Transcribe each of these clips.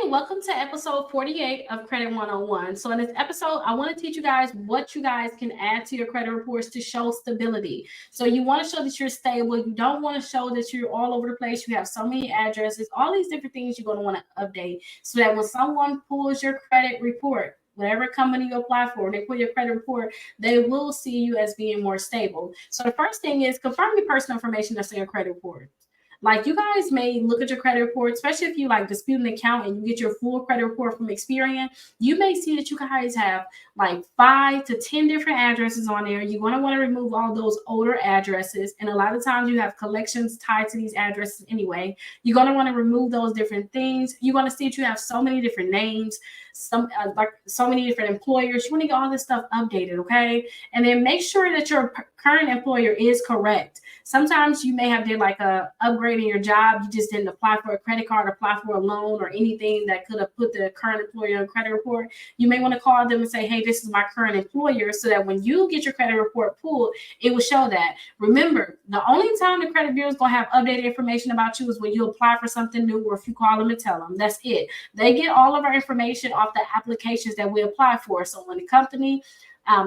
welcome to episode 48 of Credit 101. So in this episode, I want to teach you guys what you guys can add to your credit reports to show stability. So you want to show that you're stable. You don't want to show that you're all over the place. You have so many addresses, all these different things you're going to want to update so that when someone pulls your credit report, whatever company you apply for, they pull your credit report, they will see you as being more stable. So the first thing is confirm your personal information that's in your credit report. Like you guys may look at your credit report, especially if you like dispute an account and you get your full credit report from Experian, you may see that you guys have like 5 to 10 different addresses on there. You're going to want to remove all those older addresses. And a lot of times you have collections tied to these addresses anyway. You're going to want to remove those different things. You're going to see that you have so many different names, like so many different employers. You want to get all this stuff updated, okay? And then make sure that your current employer is correct. Sometimes you may have did like a upgrade in your job. You just didn't apply for a credit card, apply for a loan, or anything that could have put the current employer on credit report. You may want to call them and say, hey, this is my current employer, so that when you get your credit report pulled, it will show that. Remember, the only time the credit bureau is going to have updated information about you is when you apply for something new or if you call them and tell them. That's it. They get all of our information off the applications that we apply for. So when the company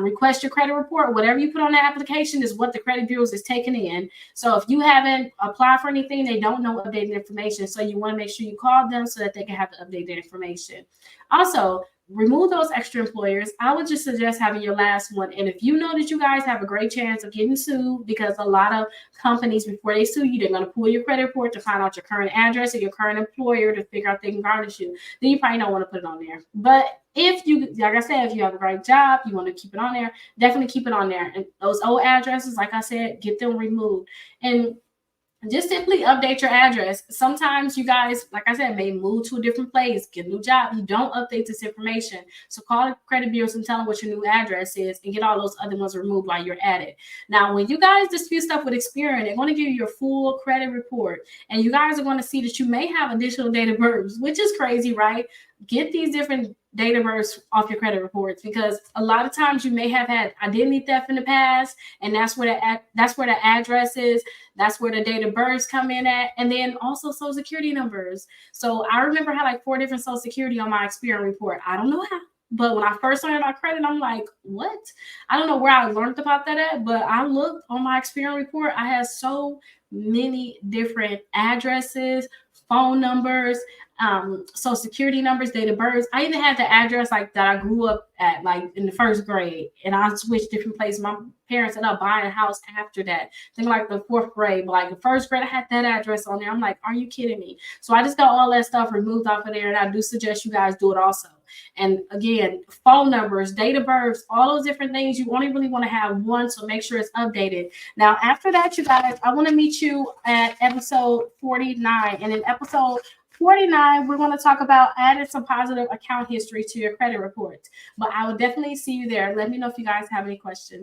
request your credit report, whatever you put on the application is what the credit bureaus is taking in. So if you haven't applied for anything, they don't know updated information. So you want to make sure you call them so that they can have the updated information. Also, remove those extra employers. I would just suggest having your last one. And if you know that you guys have a great chance of getting sued, because a lot of companies, before they sue you, they're going to pull your credit report to find out your current address or your current employer to figure out if they can garnish you, then you probably don't want to put it on there. But if you, like I said, if you have a great job, you want to keep it on there, definitely keep it on there. And those old addresses, like I said, get them removed. And just simply update your address. Sometimes you guys, like I said, may move to a different place, get a new job. You don't update this information. So call the credit bureaus and tell them what your new address is and get all those other ones removed while you're at it. Now, when you guys dispute stuff with Experian, they're going to give you your full credit report. And you guys are going to see that you may have additional date of birth, which is crazy, right? Get these different date of birth off your credit reports, because a lot of times you may have had identity theft in the past, and that's where the address is, that's where the date of births come in at, and then also social security numbers. So I remember I had like 4 different social security on my Experian report. I don't know how, but when I first learned about credit, I'm like, what? I don't know where I learned about that at, but I looked on my Experian report. I had so many different addresses, phone numbers, social security numbers, date of birth. I even had the address like that I grew up at, like in the 1st grade, and I switched different places. My parents ended up buying a house after that. I think like the 4th grade, but like the 1st grade, I had that address on there. I'm like, are you kidding me? So I just got all that stuff removed off of there, and I do suggest you guys do it also. And again, phone numbers, date of birth, all those different things, you only really want to have one, so make sure it's updated. Now, after that, you guys, I want to meet you at episode 49. And in episode 49, we're going to talk about adding some positive account history to your credit report. But I will definitely see you there. Let me know if you guys have any questions.